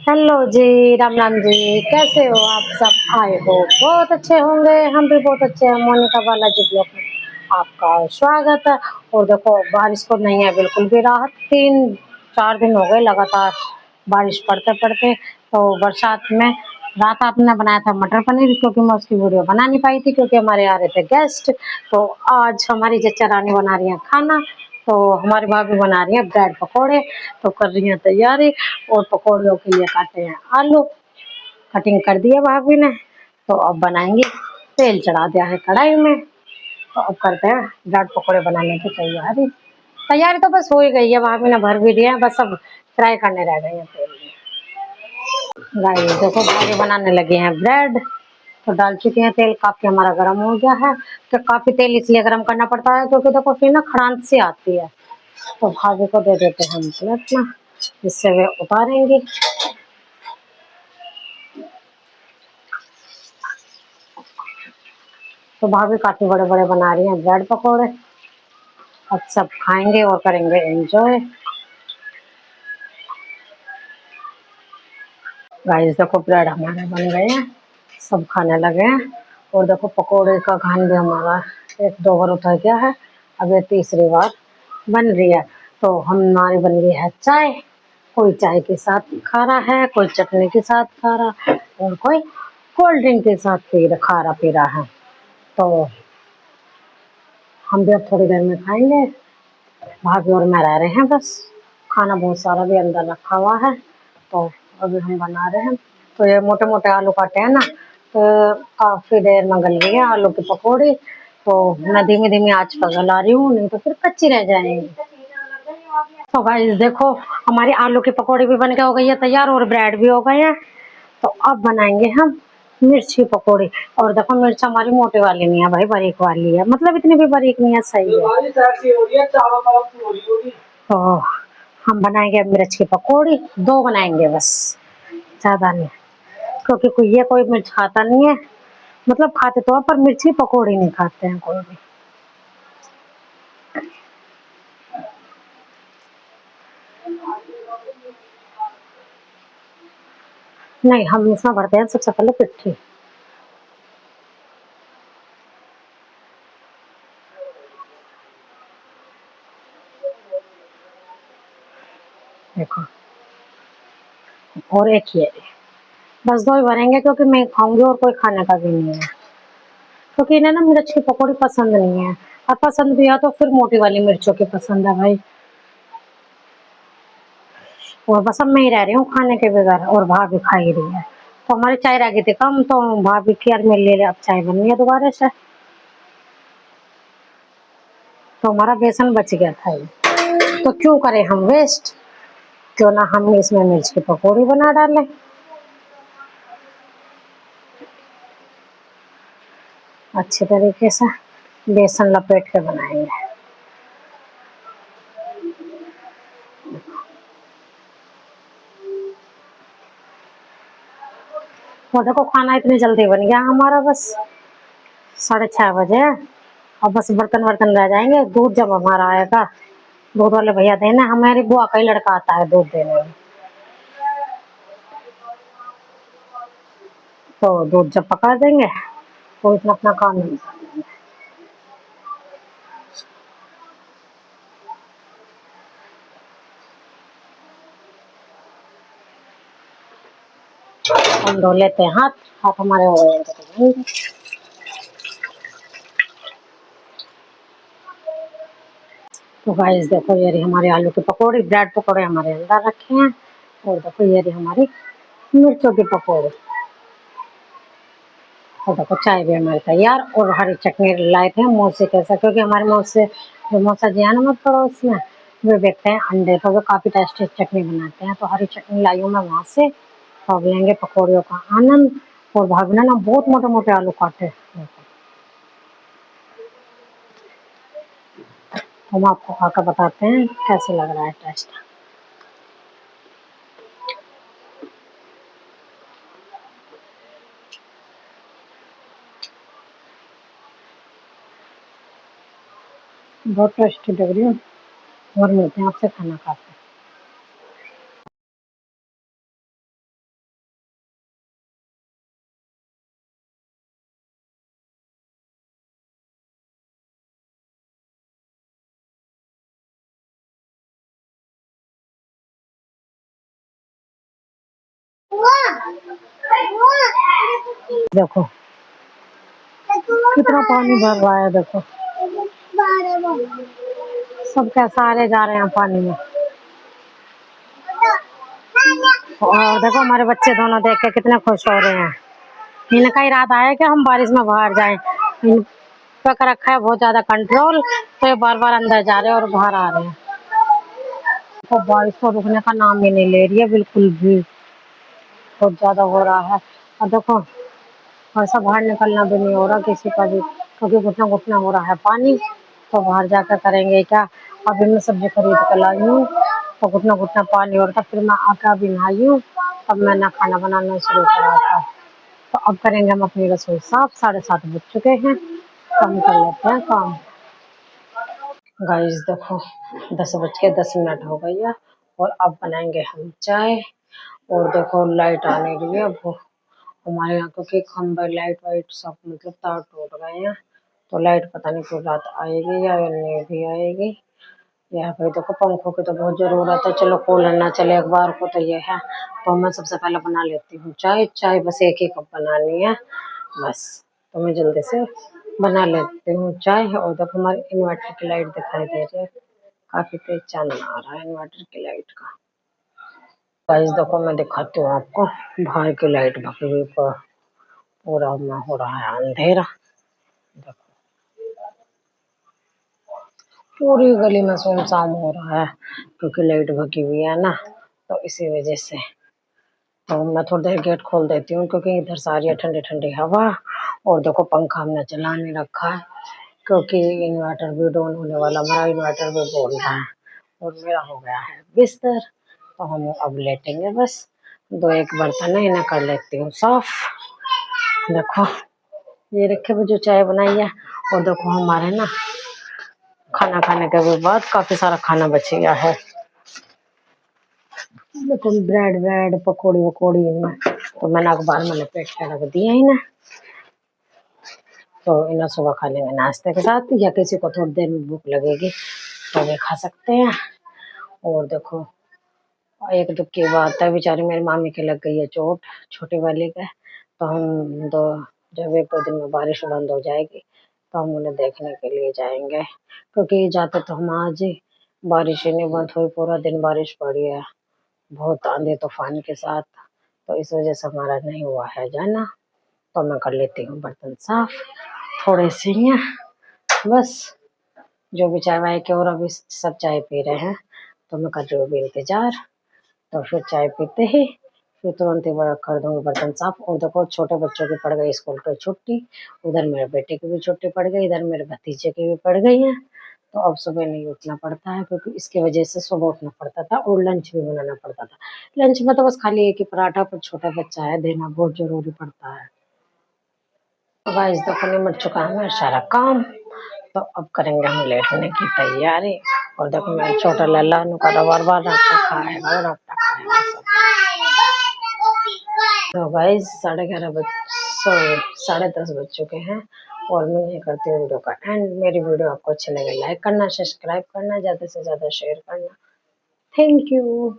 Hello जी, राम राम जी। कैसे हो आप सब? आए हो बहुत अच्छे होंगे। हम भी बहुत अच्छे हैं। मोनिका बालाजी ब्लॉग में आपका स्वागत है। और देखो, बारिश को नहीं है बिल्कुल भी राहत। 3-4 दिन हो गए लगातार बारिश पड़ते पड़ते। तो बरसात में रात आपने बनाया था मटर पनीर, क्योंकि मैं उसकी वीडियो बना नहीं पाई थी क्योंकि हमारे आ रहे थे गेस्ट। तो आज हमारी जच्चा रानी बना रही है खाना। तो हमारी भाभी बना रही है ब्रेड पकौड़े। तो कर रही है तैयारी। और पकौड़ियों के लिए काटे हैं आलू, कटिंग कर दिया भाभी ने। तो अब बनाएंगे। तेल चढ़ा दिया है कढ़ाई में। तो अब करते हैं ब्रेड पकौड़े बनाने की तैयारी। तैयारी तो बस हो ही गई है, भाभी ने भर भी दिया है, बस अब फ्राई करने रह गए हैं तेल में। गाइस देखो, भाभी बनाने लगे हैं ब्रेड। तो डाल चुके हैं तेल, काफी हमारा गर्म हो गया है। तो काफी तेल इसलिए गर्म करना पड़ता है क्योंकि देखो फिर ना खड़ांत सी आती है। तो भाभी को दे देते हैं हम पलटना, जिससे वे उतारेंगे। तो भाभी काफी बड़े बड़े बना रही हैं ब्रेड पकौड़े। अब सब खाएंगे और करेंगे एंजॉय। गाइस देखो, ब्रेड हमारे बन गए हैं, सब खाने लगे हैं। और देखो पकौड़े का घान भी हमारा 1-2 बार उतर गया है, अब ये तीसरी बार बन रही है। तो हमारी बन रही है चाय। कोई चाय के साथ खा रहा है, कोई चटनी के साथ खा रहा है, और कोई कोल्ड ड्रिंक के साथ पी रहा है। तो हम भी अब थोड़ी देर में खाएंगे। भाभी और मैं रह रहे हैं बस। खाना बहुत सारा भी अंदर रखा हुआ है। तो अभी हम बना रहे हैं। तो ये मोटे मोटे आलू काटे हैं ना, तो काफी देर में गल गई है आलू की पकौड़ी। तो मैं धीमी धीमी आंच पर गला रही हूँ, नहीं तो फिर कच्ची रह जाएंगी। तो गाइस देखो, हमारी आलू की पकौड़ी भी बन के हो गई है तैयार, और ब्रेड भी हो गए हैं। तो अब बनाएंगे हम मिर्च की पकौड़ी। और देखो, मिर्च हमारी मोटे वाली नहीं है भाई, बारीक वाली है। मतलब इतनी भी बारीक नहीं है, सही है। तो हम बनाएंगे मिर्च की पकौड़ी। 2 बनाएंगे बस, ज्यादा नहीं, क्योंकि कोई मिर्च खाता नहीं है। मतलब खाते तो है, पर मिर्च की पकौड़ी नहीं खाते हैं कोई भी। नहीं, हम इसमें भरते हैं सबसे पहले पिट्ठी। देखो, और एक ये, बस 2 ही भरेंगे क्योंकि मैं खाऊंगी और कोई खाने का भी नहीं है। क्योंकि इन्हें ना मिर्च की पकौड़ी पसंद नहीं है, और पसंद भी है तो फिर मोटी वाली मिर्चों की पसंद है भाई। और बस अब मैं ही रह रही हूँ खाने के बगैर, और भाभी खा ही रही है। तो हमारी चाय रह गई थी कम, तो भाभी की यार मेरे लिए अब चाय बननी है दोबारा से। तो हमारा बेसन बच गया था ये, तो क्यों करें हम वेस्ट। क्यों ना हम इसमें मिर्च की पकौड़ी बना डालें। अच्छे तरीके से बेसन लपेट के बनाएंगे। तो देखो, खाना इतनी जल्दी बन गया हमारा, बस 6:30 बजे। अब बस बर्तन वर्तन रह जाएंगे। दूध जब हमारा आएगा, दूध वाले भैया देना, हमारी बुआ का ही लड़का आता है दूध देने में। तो दूध जब पका देंगे तो इतना अपना काम नहीं। हम धो लेते हैं हाथ। हाथ हमारे हो गए तो धोएंगे। तो गाइस देखो, ये रही हमारी आलू की पकौड़ी। ब्रेड पकौड़े हमारे अंदर रखे हैं। और देखो, ये रही हमारी मिर्चों की पकौड़ी। और देखो, चाय भी हमारी तैयार। और हरी चटनी लाए थे मौसी के साथ, क्योंकि हमारे मौसी, जो मौसा जी है ना मत पड़ोस में, वे बेचते हैं अंडे, तो वो काफी टेस्टी चटनी बनाते हैं। तो हरी चटनी लाई हूँ मैं वहां से। तो अब लेंगे पकौड़ियों का आनंद। और भाभी ने ना बहुत मोटे मोटे आलू काटे। हम आपको खाकर बताते हैं कैसे लग रहा है टेस्ट। बहुत टेस्टी लग रही है। और मिलते हैं आपसे खाना खाते हैं। देखो कितना पानी भर रहा है, देखो सब कैसा आ रहे जा रहे हैं पानी में। और देखो हमारे बच्चे दोनों देख के कितने खुश हो रहे हैं। इनका इरादा है कि हम बारिश में बाहर जाएं। इन पे कर रखा है बहुत ज्यादा कंट्रोल, तो ये बार बार अंदर जा रहे हैं और बाहर आ रहे हैं। तो बारिश को रुकने का नाम ही नहीं ले रही है बिल्कुल भी, बहुत ज्यादा हो रहा है। और देखो ऐसा बाहर निकलना भी नहीं हो रहा किसी का भी, क्योंकि घुटना घुटना हो रहा है पानी। तो बाहर जाकर करेंगे क्या। अभी मैं सब्जी खरीद कर लाई हूँ, तो घुटना घुटना पानी हो रहा था, फिर मैं आटा भी नहाई हूँ। अब मैंने खाना बनाना शुरू करा था। तो अब करेंगे हम अपनी रसोई साफ, 7:30 बज चुके हैं, कम कर लेते हैं काम। गाइस देखो 10:10 हो गई है, और अब बनाएंगे हम चाय। और देखो लाइट आने के लिए अब हमारे यहाँ, क्योंकि खंभे लाइट वाइट सब मतलब तार टूट गए हैं, तो लाइट पता नहीं क्यों रात आएगी या नहीं भी आएगी। यहाँ पे देखो पंखों की तो बहुत जरूरत है, चलो कूलर ना चले एक बार को तो ये है। तो मैं सबसे पहले बना लेती हूँ चाय। चाय बस एक ही कप बनानी है बस, तो मैं जल्दी से बना लेती हूँ चाय। और देखो हमारे इन्वर्टर की लाइट दिखाई दे रही है, काफी तेज चांदना आ रहा है इन्वर्टर की लाइट का। गाइस देखो मैं दिखाती हूँ आपको, बाहर की लाइट भगी हुई पूरा में हो रहा है अंधेरा। देखो पूरी गली में सुनसान हो रहा है, क्योंकि लाइट भगी हुई है ना, तो इसी वजह से। तो मैं थोड़ी देर गेट खोल देती हूँ, क्योंकि इधर से आ रही है ठंडी ठंडी हवा। और देखो पंखा हमने चला नहीं रखा है, क्योंकि इन्वर्टर भी डाउन होने वाला, हमारा इन्वर्टर भी बोल रहा है। और मेरा हो गया है बिस्तर, तो हम अब लेटेंगे बस। दो एक बर्तन है इन्हें कर लेती हूँ साफ। देखो ये रखे हुए जो चाय बनाई है। और देखो हमारे ना खाना खाने के भी बाद काफी सारा खाना बच गया है। देखो ब्रेड ब्रेड पकौड़ी वकौड़ी में, तो मैंने अखबार में लपेट के रख दिए है ना, तो इन्हें सुबह खा लेंगे नाश्ते के साथ, या किसी को थोड़ी देर में भूख लगेगी तो भी खा सकते हैं। और देखो एक दुख की बात है, बेचारी मेरी मामी के लग गई है चोट, छोटे वाले का। तो हम दो जब 1-2 दिन में बारिश बंद हो जाएगी, तो हम उन्हें देखने के लिए जाएंगे, क्योंकि जाते तो हम आज ही, बारिश ही नहीं बंद हुई, पूरा दिन बारिश पड़ी है बहुत आंधी तूफान के साथ। तो इस वजह से हमारा नहीं हुआ है जाना। तो मैं कर लेती हूँ बर्तन साफ थोड़े से ही हैं बस। जो भी चाय वाय के, और अभी सब चाय पी रहे हैं, तो मैं कर रही हूँ इंतजार। तो फिर चाय पीते ही फिर तुरंत ही बड़ा कर दूंगी बर्तन साफ। और देखो छोटे बच्चों की पड़ गई स्कूल की छुट्टी, उधर मेरे बेटे की भी छुट्टी पड़ गई, इधर मेरे भतीजे की भी पड़ गई है। तो अब सुबह नहीं उठना पड़ता है, क्योंकि इसकी वजह से सुबह उठना पड़ता था और लंच भी बनाना पड़ता था। लंच में तो बस खाली एक ही पराठा, पर छोटा बच्चा है देना बहुत जरूरी पड़ता है। तो गाइस देखो निमट चुका है मेरा सारा काम, तो अब करेंगे हम लेटने की तैयारी। और देखो मेरा छोटा लल्ला नुका तो बार बार रास्ता खाएगा और रास्ता खाएगा सब। तो गाइस 11:30 बज, सॉरी 10:30 बज चुके हैं, और मैं ये करती हूँ वीडियो का एंड। मेरी वीडियो आपको अच्छी लगे लाइक करना, सब्सक्राइब करना, ज़्यादा से ज़्यादा शेयर करना। Thank you.